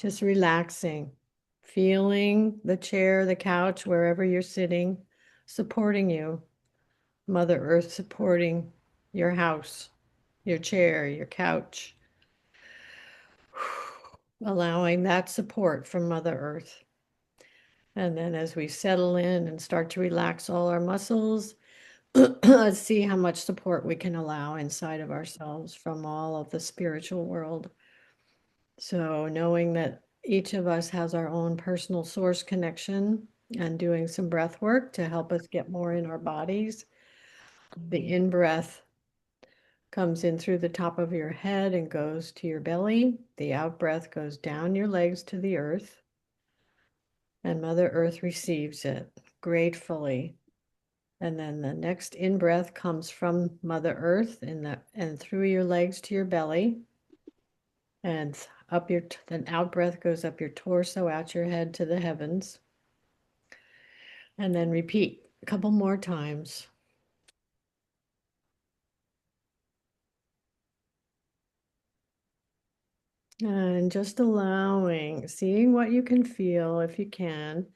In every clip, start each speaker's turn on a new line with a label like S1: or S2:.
S1: Just relaxing, feeling the chair, the couch, wherever you're sitting, supporting you. Mother Earth supporting your house, your chair, your couch. Allowing that support from Mother Earth. And then as we settle in and start to relax all our muscles, let's see how much support we can allow inside of ourselves from all of the spiritual world. So knowing that each of us has our own personal source connection and doing some breath work to help us get more in our bodies. The in-breath comes in through the top of your head and goes to your belly. The out-breath goes down your legs to the earth. And Mother Earth receives it gratefully. And then the next in-breath comes from Mother Earth and through your legs to your belly. And then out-breath goes up your torso, out your head to the heavens. And then repeat a couple more times. And just allowing, seeing what you can feel if you can.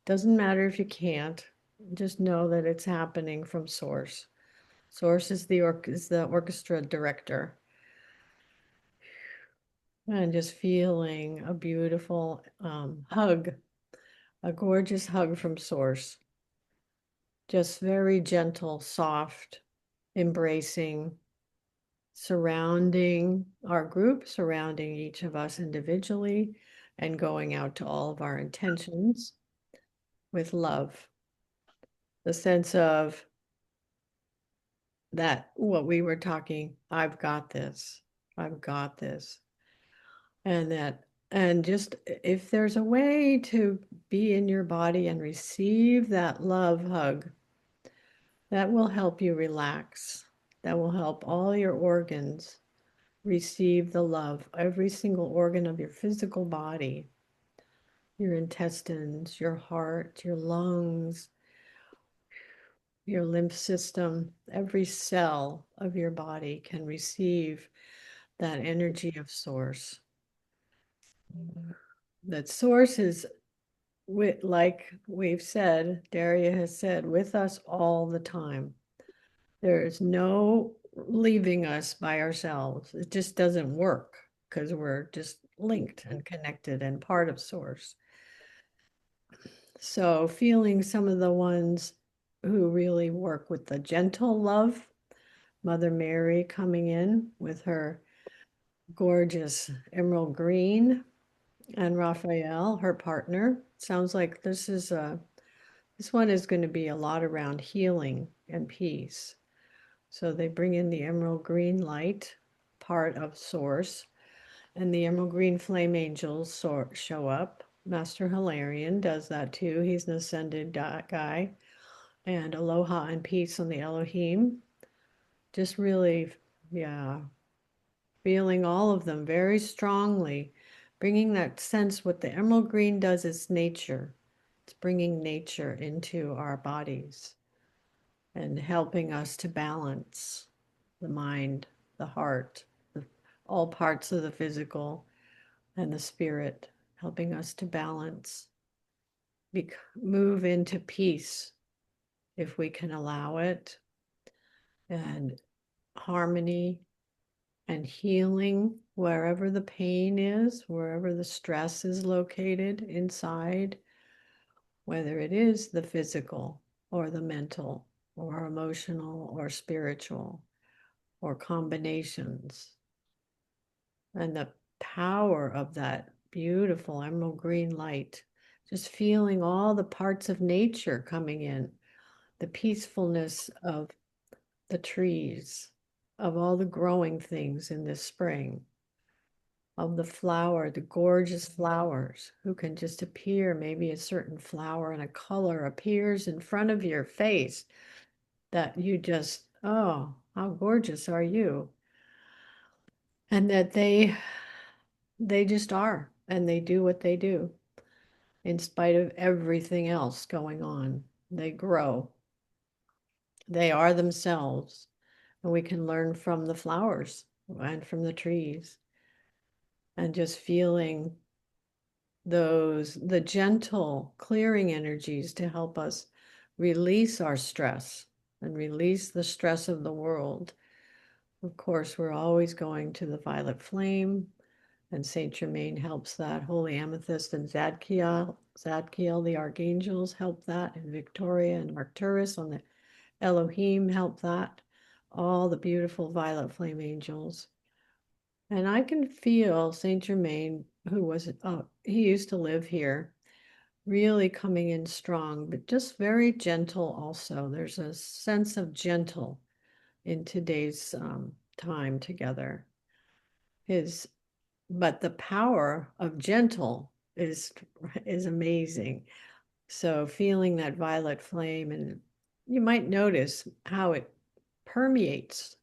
S1: Doesn't matter if you can't. Just know that it's happening from Source. Source is the orchestra director. And just feeling a beautiful hug, a gorgeous hug from Source. Just very gentle, soft, embracing, surrounding our group, surrounding each of us individually, and going out to all of our intentions with love. The sense of that, what we were talking, I've got this, I've got this. And just if there's a way to be in your body and receive that love hug, that will help you relax. That will help all your organs receive the love, every single organ of your physical body, your intestines, your heart, your lungs, your lymph system, every cell of your body can receive that energy of Source. That Source is, like we've said, Daria has said, with us all the time. There is no leaving us by ourselves. It just doesn't work because we're just linked and connected and part of Source. So feeling some of the ones who really work with the gentle love, Mother Mary coming in with her gorgeous emerald green, and Raphael, her partner. Sounds like this one is going to be a lot around healing and peace. So they bring in the emerald green light, part of Source, and the emerald green flame angels show up. Master Hilarion does that too. He's an ascended guy. And aloha and peace on the Elohim. Just really, yeah, feeling all of them very strongly, bringing that sense. What the emerald green does is nature. It's bringing nature into our bodies and helping us to balance the mind, the heart, all parts of the physical and the spirit, helping us to balance, move into peace if we can allow it, and harmony and healing wherever the pain is, wherever the stress is located inside, whether it is the physical or the mental or emotional or spiritual or combinations. And the power of that beautiful emerald green light, just feeling all the parts of nature coming in, the peacefulness of the trees, of all the growing things in this spring, of the flower, the gorgeous flowers who can just appear. Maybe a certain flower and a color appears in front of your face that you just, oh, how gorgeous are you? And that they just are, and they do what they do in spite of everything else going on. They grow. They are themselves, and we can learn from the flowers and from the trees, and just feeling the gentle clearing energies to help us release our stress and release the stress of the world. Of course, we're always going to the violet flame, and Saint Germain helps that. Holy Amethyst and Zadkiel, the archangels help that, and Victoria and Arcturus on the Elohim help that. All the beautiful violet flame angels. And I can feel Saint Germain, who was, he used to live here, really coming in strong, but just very gentle also. There's a sense of gentle in today's time together. But the power of gentle is amazing. So feeling that violet flame, and you might notice how it permeates.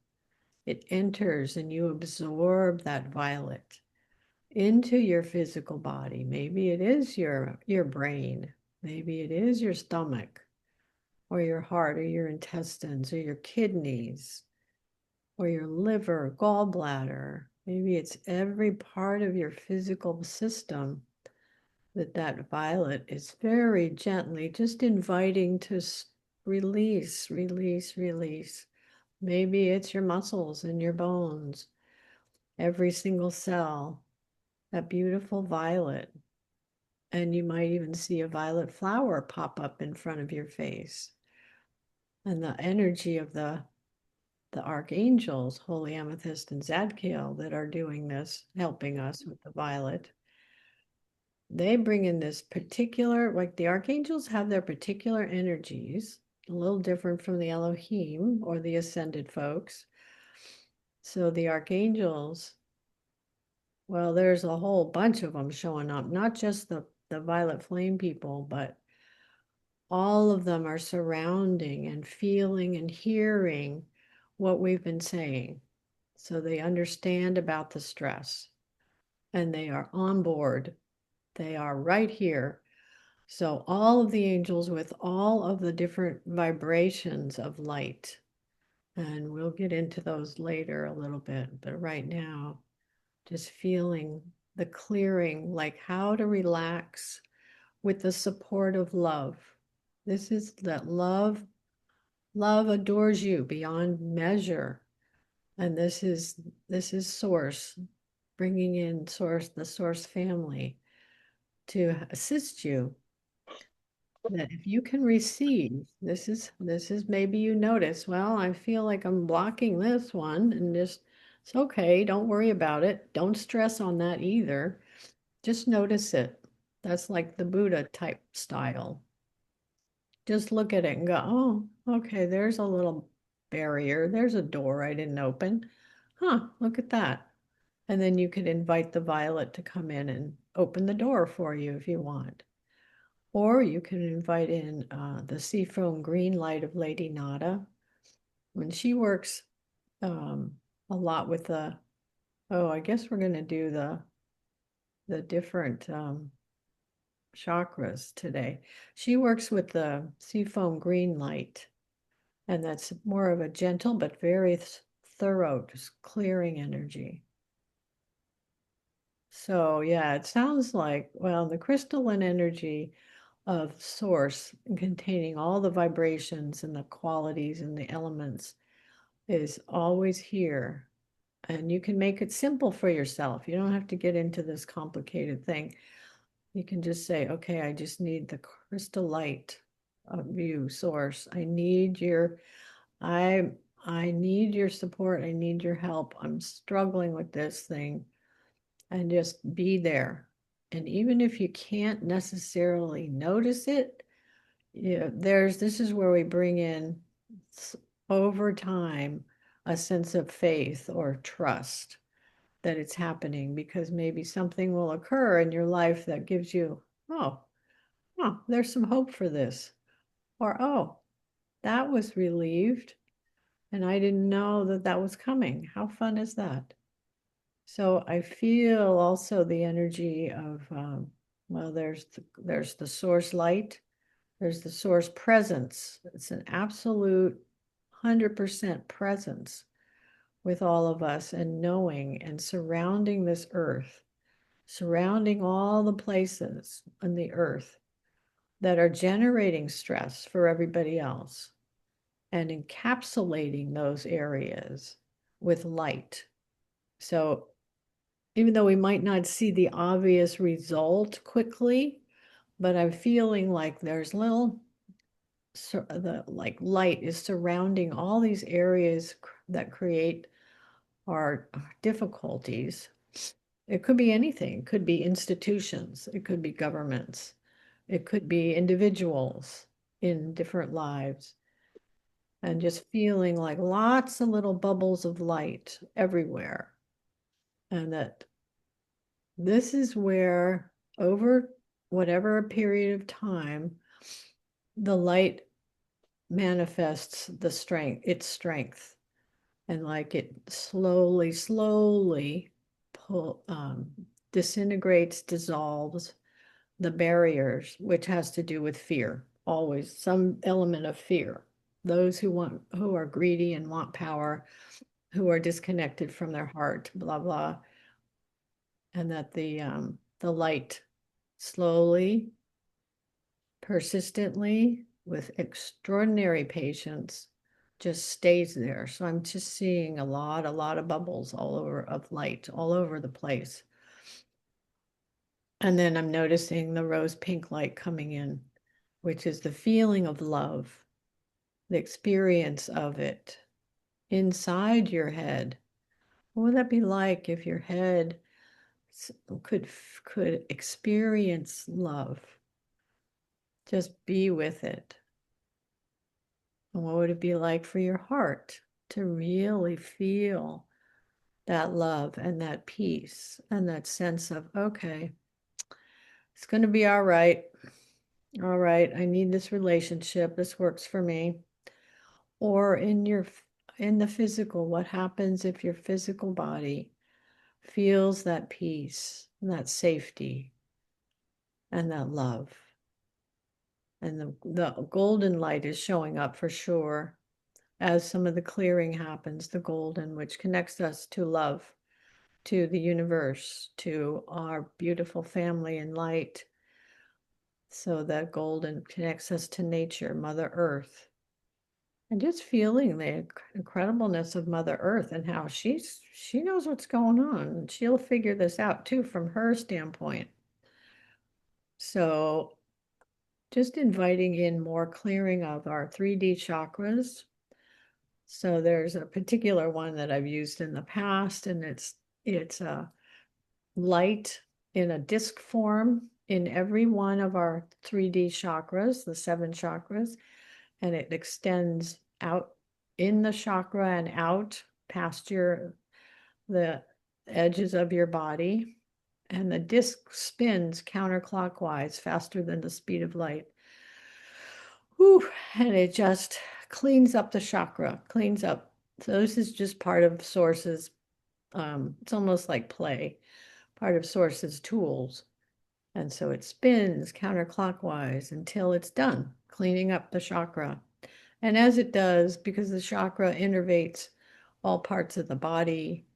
S1: It enters and you absorb that violet into your physical body. Maybe it is your brain, maybe it is your stomach or your heart or your intestines or your kidneys or your liver, gallbladder. Maybe it's every part of your physical system that violet is very gently just inviting to release, release, release. Maybe it's your muscles and your bones, every single cell, that beautiful violet. And you might even see a violet flower pop up in front of your face. And the energy of the archangels, Holy Amethyst and Zadkiel, that are doing this, helping us with the violet, they bring in this particular, like the archangels have their particular energies, a little different from the Elohim or the ascended folks. So the archangels, well, there's a whole bunch of them showing up, not just the violet flame people, but all of them are surrounding and feeling and hearing what we've been saying. So they understand about the stress and they are on board. They are right here. So all of the angels with all of the different vibrations of light, and we'll get into those later a little bit, but right now, just feeling the clearing, like how to relax with the support of love. This is that love adores you beyond measure. And this is source, bringing in source, the source family to assist you. That if you can receive, this is maybe you notice, well, I feel like I'm blocking this one, and just, it's okay, don't worry about it. Don't stress on that either. Just notice it. That's like the Buddha type style. Just look at it and go, oh, okay, there's a little barrier. There's a door I didn't open. Huh, look at that. And then you could invite the violet to come in and open the door for you if you want. Or you can invite in the seafoam green light of Lady Nada. When she works a lot with the, oh, I guess we're going to do the different chakras today. She works with the seafoam green light, and that's more of a gentle but very thorough, just clearing energy. So yeah, it sounds like, well, the crystalline energy of source containing all the vibrations and the qualities and the elements is always here. And you can make it simple for yourself. You don't have to get into this complicated thing. You can just say, okay, I just need the crystal light of you, source. I need your support. I need your help. I'm struggling with this thing. And just be there. And even if you can't necessarily notice it, yeah, this is where we bring in over time a sense of faith or trust that it's happening, because maybe something will occur in your life that gives you, oh, there's some hope for this. Or, oh, that was relieved and I didn't know that that was coming. How fun is that? So I feel also the energy of, well, there's the source light, there's the source presence. It's an absolute 100% presence with all of us, and knowing and surrounding this earth. surrounding all the places on the earth that are generating stress for everybody else and encapsulating those areas with light. So even though we might not see the obvious result quickly, but I'm feeling like there's little, the like light is surrounding all these areas that create our difficulties. It could be anything. It could be institutions. It could be governments. It could be individuals in different lives. And just feeling like lots of little bubbles of light everywhere. And that this is where, over whatever period of time, the light manifests its strength. And like it slowly disintegrates, dissolves the barriers, which has to do with fear, always some element of fear. Those who are greedy and want power, who are disconnected from their heart, blah, blah. And that the light slowly, persistently, with extraordinary patience, just stays there. So I'm just seeing a lot of bubbles all over of light all over the place. And then I'm noticing the rose pink light coming in, which is the feeling of love, the experience of it inside your head. What would that be like if your head could experience love? Just be with it. And what would it be like for your heart to really feel that love and that peace and that sense of, okay, it's going to be all right. All right, I need this relationship. This works for me. Or in the physical, what happens if your physical body feels that peace, that safety, and that love? And the golden light is showing up for sure as some of the clearing happens, the golden, which connects us to love, to the universe, to our beautiful family and light. So that golden connects us to nature, Mother Earth. And just feeling the incredibleness of Mother Earth and how she knows what's going on. She'll figure this out too from her standpoint. So just inviting in more clearing of our 3D chakras. So there's a particular one that I've used in the past, and it's a light in a disc form in every one of our 3D chakras, the 7 chakras, and it extends out in the chakra and out past the edges of your body. And the disc spins counterclockwise faster than the speed of light. Whew, and it just cleans up the chakra, cleans up. So this is just part of Source's, it's almost like play, part of Source's tools. And so it spins counterclockwise until it's done cleaning up the chakra. And as it does, because the chakra innervates all parts of the body,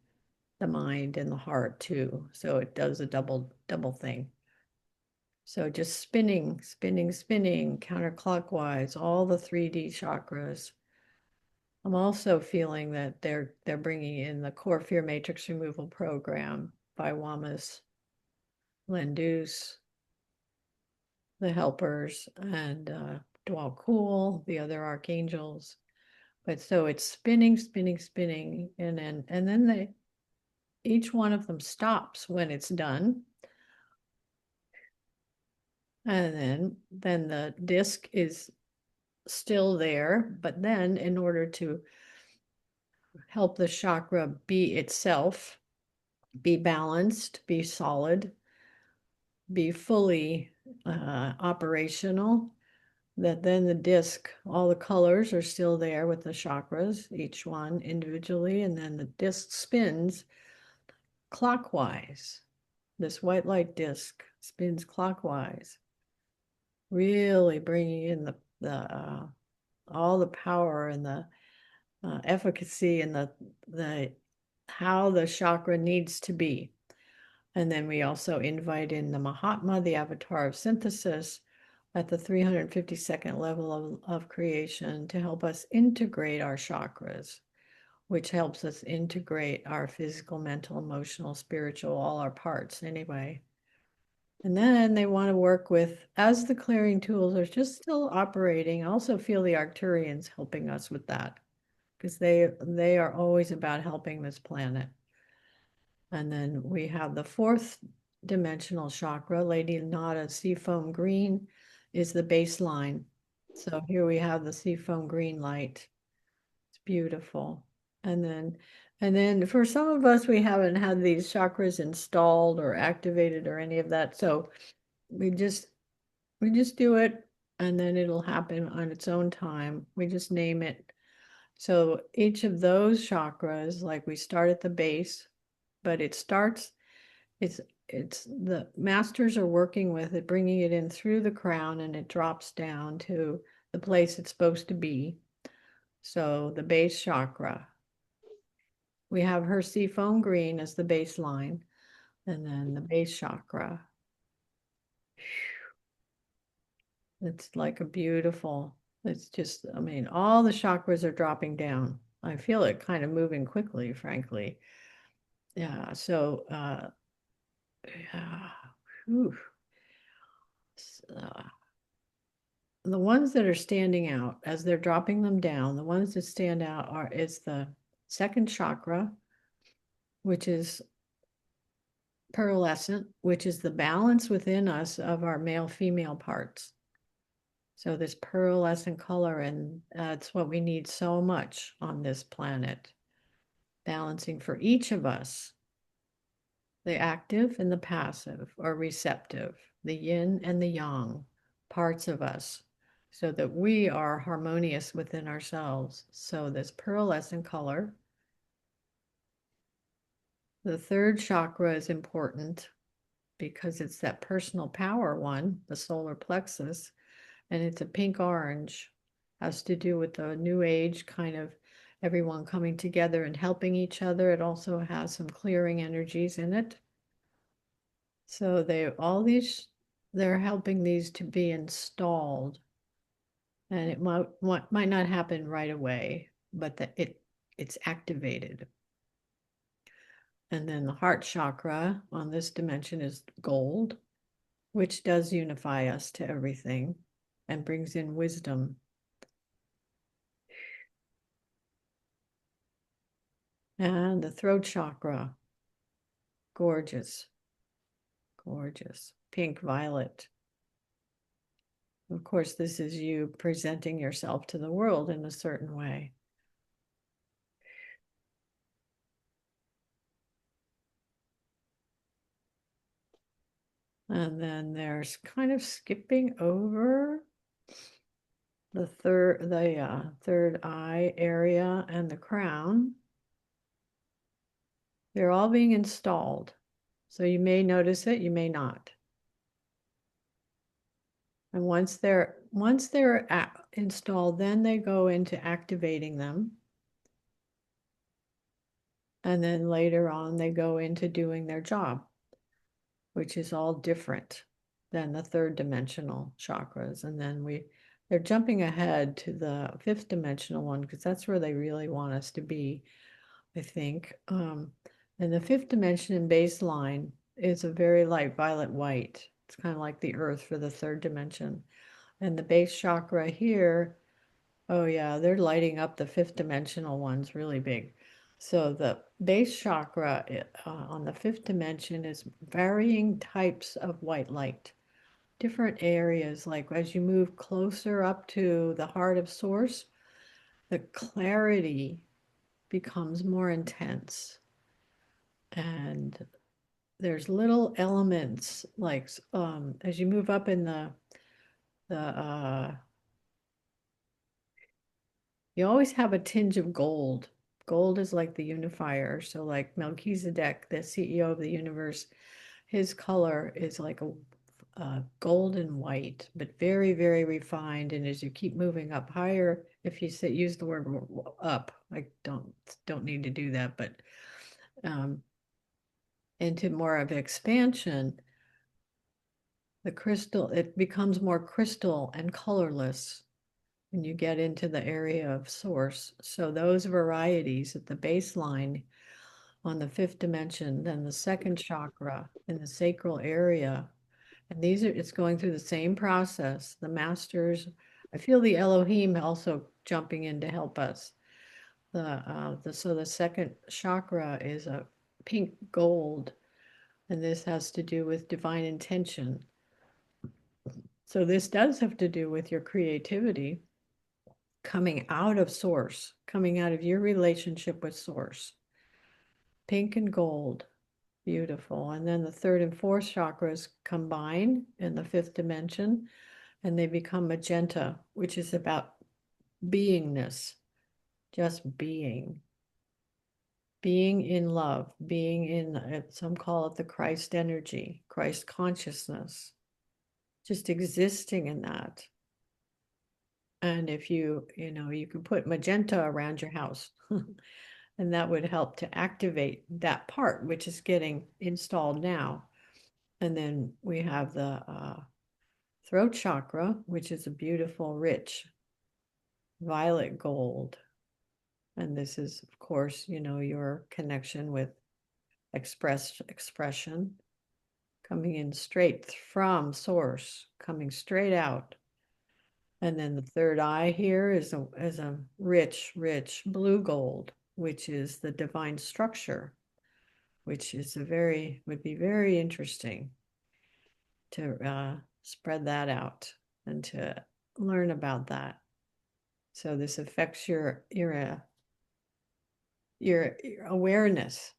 S1: the mind, and the heart too. So it does a double thing. So just spinning counterclockwise, all the 3D chakras. I'm also feeling that they're bringing in the Core Fear Matrix Removal Program by Wamas Landus, the helpers, and Dwal Cool, the other archangels. But so it's spinning, and then each one of them stops when it's done. And then the disc is still there, but then in order to help the chakra be itself, be balanced, be solid, be fully operational, that then the disc, all the colors are still there with the chakras, each one individually, and then the disc spins clockwise. This white light disc spins clockwise, really bringing in the all the power and the efficacy and the how the chakra needs to be. And then we also invite in the Mahatma, the avatar of synthesis, at the 352nd level of creation to help us integrate our chakras, which helps us integrate our physical, mental, emotional, spiritual, all our parts anyway. And then they want to work with, as the clearing tools are just still operating, I also feel the Arcturians helping us with that because they are always about helping this planet. And then we have the fourth dimensional chakra, Lady Nada Seafoam Green is the baseline. So here we have the seafoam green light. It's beautiful. And then for some of us, we haven't had these chakras installed or activated or any of that. So we just we just do it and then it'll happen on its own time. We just name it. So each of those chakras, like we start at the base, but it's it's the masters are working with it, bringing it in through the crown and it drops down to the place it's supposed to be. So the base chakra, we have her seafoam green as the baseline, and then the base chakra. It's like a beautiful, it's just, I mean, all the chakras are dropping down. I feel it kind of moving quickly, frankly. Yeah, so yeah. Whew. Uh, the ones that are standing out as they're dropping them down, the ones that stand out is the second chakra, which is pearlescent, which is the balance within us of our male female parts. So this pearlescent color, and that's what we need so much on this planet, balancing for each of us, the active and the passive or receptive, the yin and the yang parts of us, so that we are harmonious within ourselves. So this pearlescent color. The third chakra is important because it's that personal power one, the solar plexus, and it's a pink orange, has to do with the new age kind of everyone coming together and helping each other. It also has some clearing energies in it. So they're helping these to be installed, and it might not happen right away, but it's activated. And then the heart chakra on this dimension is gold, which does unify us to everything and brings in wisdom. And the throat chakra, gorgeous, gorgeous, pink violet. Of course, this is you presenting yourself to the world in a certain way. And then there's kind of skipping over the third eye area and the crown. They're all being installed. So you may notice it, you may not. And once they're installed, then they go into activating them. And then later on, they go into doing their job, which is all different than the third dimensional chakras. And then they're jumping ahead to the fifth dimensional one because that's where they really want us to be, I think. And the fifth dimension in baseline is a very light violet white. It's kind of like the earth for the third dimension. And the base chakra here, oh yeah, they're lighting up the fifth dimensional ones really big. So the base chakra on the fifth dimension is varying types of white light, different areas. Like as you move closer up to the heart of source, the clarity becomes more intense. And there's little elements like as you move up in the you always have a tinge of gold. Gold is like the unifier. So like Melchizedek, the CEO of the universe, his color is like a golden white, but very, very refined. And as you keep moving up higher, if you use the word up, I don't need to do that, but um, into more of expansion, the crystal, it becomes more crystal and colorless when you get into the area of source. So those varieties at the baseline on the fifth dimension, then the second chakra in the sacral area. And these are, it's going through the same process. The masters, I feel the Elohim also jumping in to help us. So the second chakra is a pink gold, and this has to do with divine intention. So this does have to do with your creativity coming out of source, coming out of your relationship with source. Pink and gold, beautiful. And then the third and fourth chakras combine in the fifth dimension, and they become magenta, which is about beingness, just being. Being in love, being in, some call it the Christ energy, Christ consciousness, just existing in that. And if you can put magenta around your house, and that would help to activate that part, which is getting installed now. And then we have the throat chakra, which is a beautiful, rich violet gold. And this is, of course, your connection with expression, coming in straight from source, coming straight out. And then the third eye here is a rich, rich blue gold, which is the divine structure, which is would be very interesting to spread that out and to learn about that. So this affects your awareness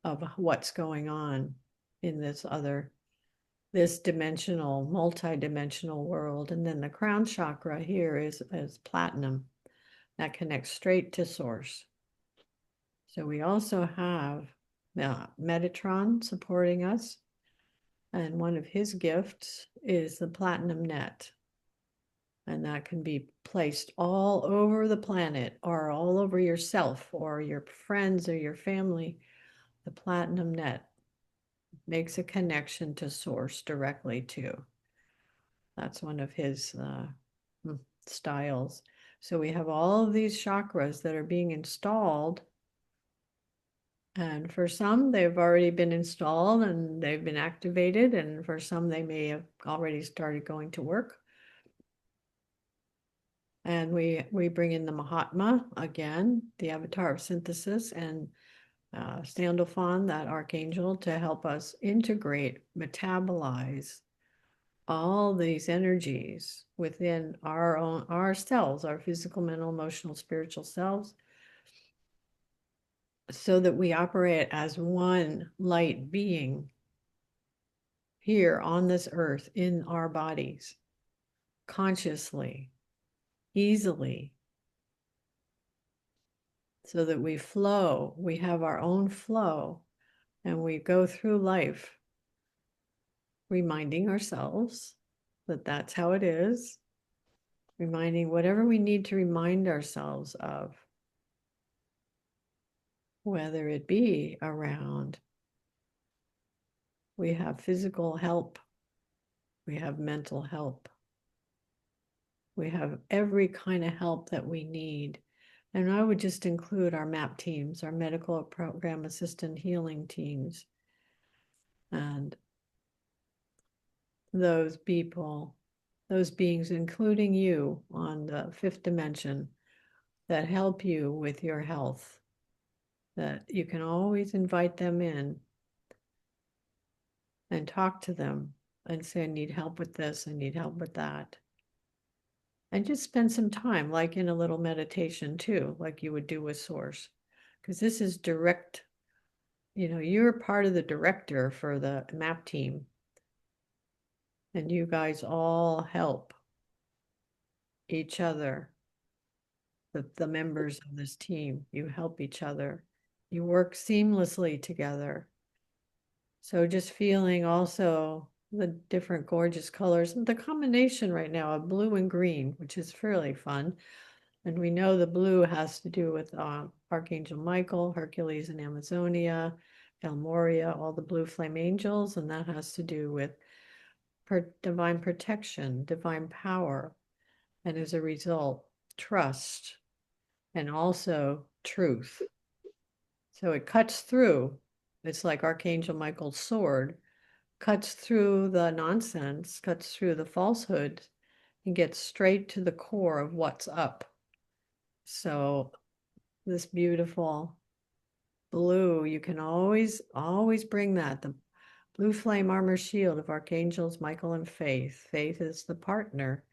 S1: of what's going on in this dimensional, multi-dimensional world. And then the crown chakra here is platinum. That connects straight to source. So we also have Metatron supporting us. And one of his gifts is the platinum net. And that can be placed all over the planet or all over yourself or your friends or your family. The platinum net makes a connection to source directly too. That's one of his styles. So we have all of these chakras that are being installed. And for some, they've already been installed and they've been activated. And for some, they may have already started going to work. And we bring in the Mahatma again, the avatar of synthesis, and Sandalphon, that archangel, to help us integrate, metabolize all these energies within our selves, our physical, mental, emotional, spiritual selves, so that we operate as one light being here on this earth in our bodies, consciously, easily, so that we flow, we have our own flow, and we go through life reminding ourselves that that's how it is, reminding whatever we need to remind ourselves of, whether it be around, we have physical help, we have mental help, we have every kind of help that we need. And I would just include our MAP teams, our medical program assistant healing teams, and those people, those beings, including you on the fifth dimension, that help you with your health, that you can always invite them in and talk to them and say, I need help with this, I need help with that. And just spend some time, like in a little meditation too, like you would do with Source. Because this is direct, you're part of the director for the MAP team. And you guys all help each other. The members of this team, you help each other. You work seamlessly together. So just feeling also the different gorgeous colors, the combination right now of blue and green, which is fairly fun. And we know the blue has to do with Archangel Michael, Hercules, and Amazonia. El Moria, all the blue flame angels, and that has to do with divine protection, divine power, and as a result, trust, and also truth. So it cuts through. It's like Archangel Michael's sword, cuts through the nonsense, cuts through the falsehood, and gets straight to the core of what's up. So this beautiful blue, you can always bring that. The blue flame armor shield of Archangels Michael and Faith. Faith is the partner,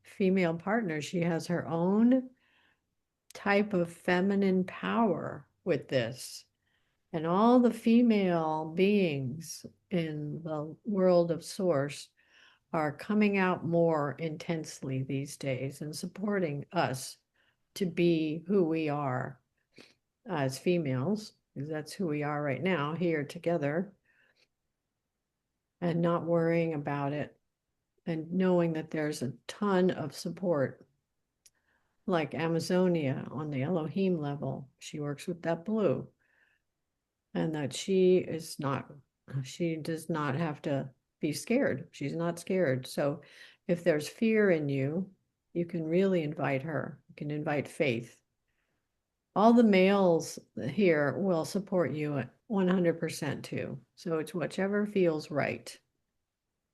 S1: female partner. She has her own type of feminine power with this. And all the female beings in the world of Source are coming out more intensely these days and supporting us to be who we are as females, because that's who we are right now here together, and not worrying about it and knowing that there's a ton of support. Like Amazonia on the Elohim level, she works with that blue, and that she does not have to be scared. She's not scared. So if there's fear in you, you can really invite her. You can invite Faith. All the males here will support you at 100% too. So it's whichever feels right.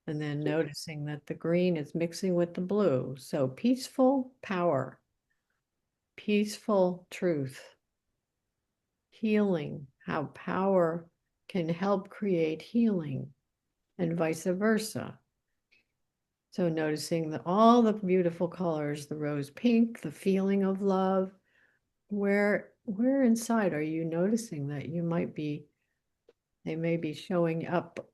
S1: And then noticing that the green is mixing with the blue. So peaceful power, peaceful truth, healing, how power can help create healing, and vice versa. So noticing all the beautiful colors, the rose pink, the feeling of love, where inside are you noticing that they may be showing up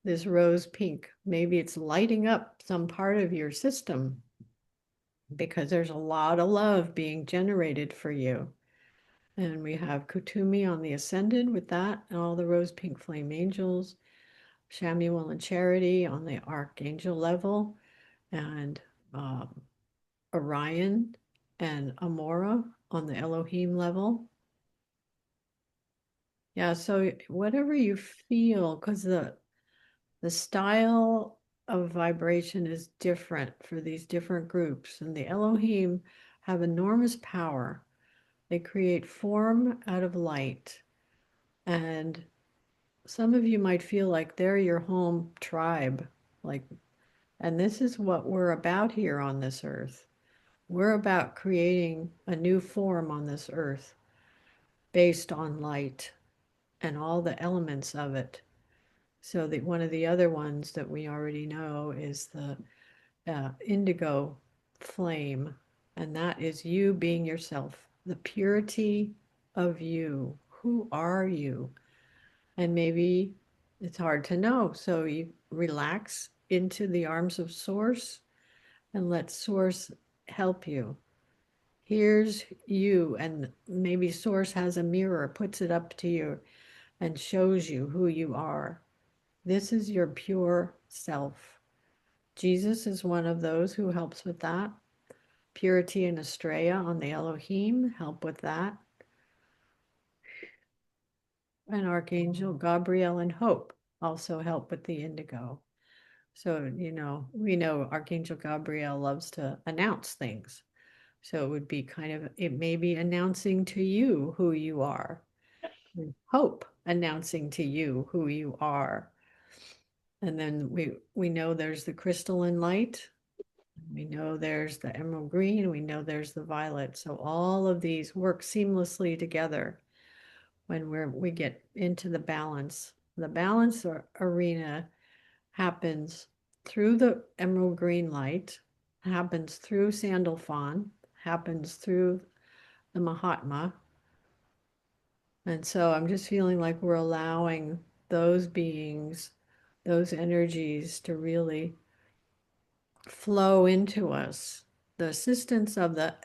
S1: this rose pink. Maybe it's lighting up some part of your system because there's a lot of love being generated for you. And we have Kutumi on the ascended with that, and all the rose pink flame angels, Shamuel and Charity on the archangel level, and Orion and Amora on the Elohim level. Yeah, so whatever you feel, because the style of vibration is different for these different groups, and the Elohim have enormous power. They create form out of light, and some of you might feel like they're your home tribe, like, and this is what we're about here on this earth. We're about creating a new form on this earth based on light and all the elements of it. So that one of the other ones that we already know is the indigo flame, and that is you being yourself, the purity of you. Who are you? And maybe it's hard to know. So you relax into the arms of Source and let Source help you. Here's you, and maybe Source has a mirror, puts it up to you, and shows you who you are. This is your pure self. Jesus is one of those who helps with that. Purity and Estrella on the Elohim help with that. And Archangel Gabriel and Hope also help with the indigo. So, we know Archangel Gabriel loves to announce things. So it would be it may be announcing to you who you are. Hope announcing to you who you are. And then we know there's the crystalline light. We know there's the emerald green. We know there's the violet. So all of these work seamlessly together when we get into the balance. The balance arena happens through the emerald green light, happens through Sandalphon, happens through the Mahatma. And so I'm just feeling like we're allowing those beings, those energies to really flow into us. The assistance of the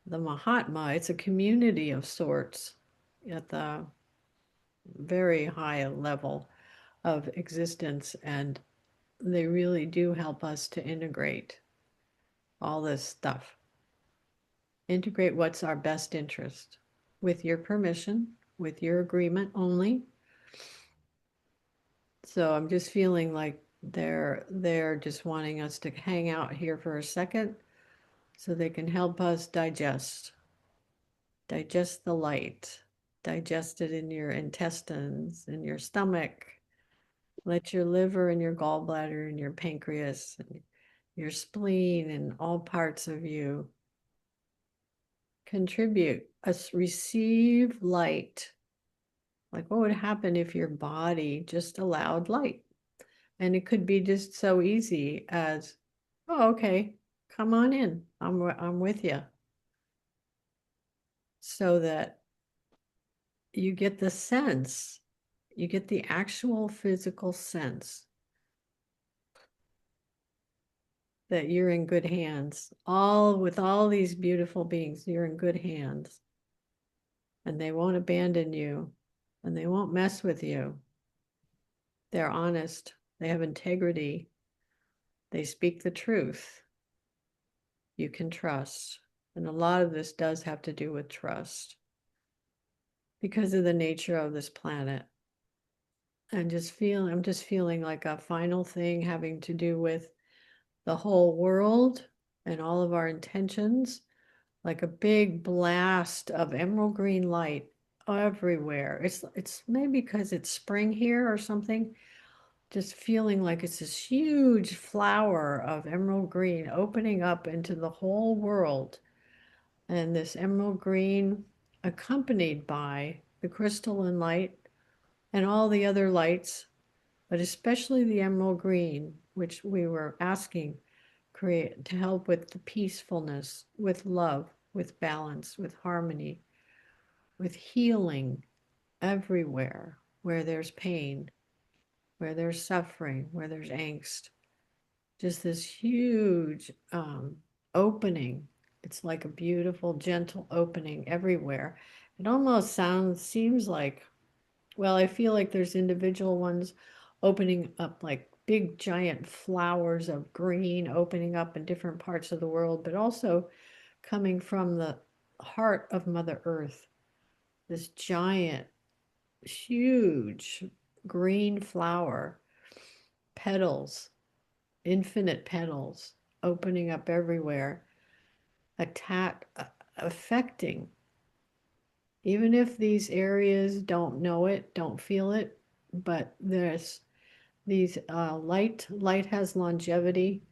S1: Mahatma, it's a community of sorts at the very high level of existence, and they really do help us to integrate all this stuff. Integrate what's our best interest. with your permission, with your agreement only. So I'm just feeling like they're just wanting us to hang out here for a second so they can help us digest the light, digest it in your intestines, in your stomach. Let your liver and your gallbladder and your pancreas and your spleen and all parts of you contribute, receive light. Like, what would happen if your body just allowed light? And it could be just so easy as, oh, okay, come on in. I'm with you. So that you get the sense, you get the actual physical sense that you're in good hands. All with all these beautiful beings, you're in good hands. And they won't abandon you and they won't mess with you. They're honest, they have integrity, they speak the truth. You can trust. And a lot of this does have to do with trust because of the nature of this planet. I'm just feeling like a final thing having to do with the whole world and all of our intentions, like a big blast of emerald green light everywhere. It's maybe because it's spring here or something. Just feeling like it's this huge flower of emerald green opening up into the whole world. And this emerald green accompanied by the crystalline light and all the other lights, but especially the emerald green, which we were asking create to help with the peacefulness, with love, with balance, with harmony, with healing everywhere where there's pain, where there's suffering, where there's angst. Just this huge opening. It's like a beautiful, gentle opening everywhere. It almost seems like, well, I feel like there's individual ones opening up like big giant flowers of green opening up in different parts of the world, but also coming from the heart of Mother Earth, this giant, huge green flower, petals, infinite petals opening up everywhere, affecting, even if these areas don't know it, don't feel it, but there's these light has longevity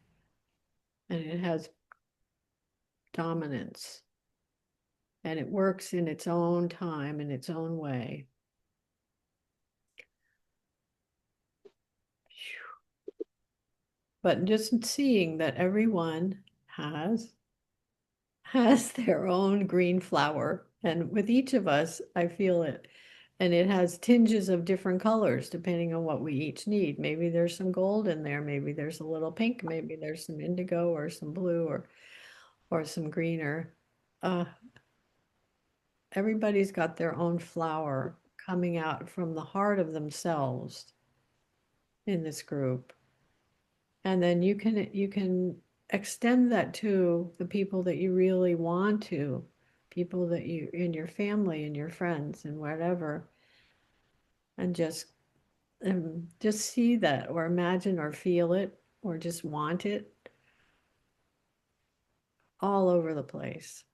S1: and it has dominance and it works in its own time, in its own way. But just seeing that everyone has their own green flower, and with each of us, I feel it. And it has tinges of different colors depending on what we each need. Maybe there's some gold in there, maybe there's a little pink, maybe there's some indigo or some blue or some greener. Everybody's got their own flower coming out from the heart of themselves in this group. And then you can extend that to the people that you really want to, people that you in your family and your friends and whatever, and just see that or imagine or feel it or just want it all over the place.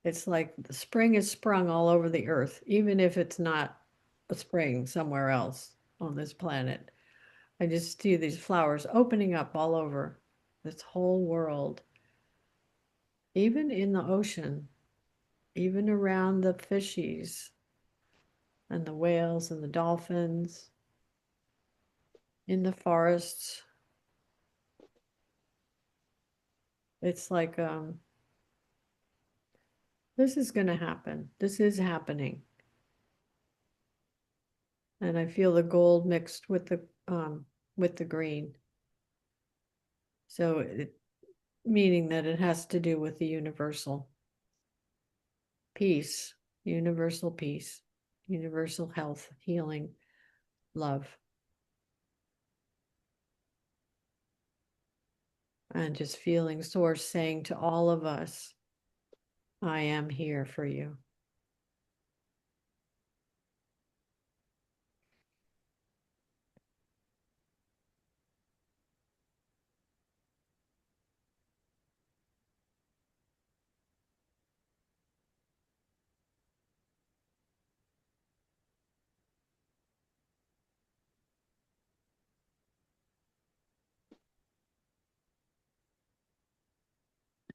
S1: It's like the spring is sprung all over the earth, even if it's not a spring somewhere else on this planet. I just see these flowers opening up all over this whole world, even in the ocean, even around the fishies and the whales and the dolphins, in the forests. It's like this is going to happen. This is happening. And I feel the gold mixed with the green. So meaning that it has to do with the universal peace, universal health, healing, love. And just feeling Source saying to all of us, I am here for you.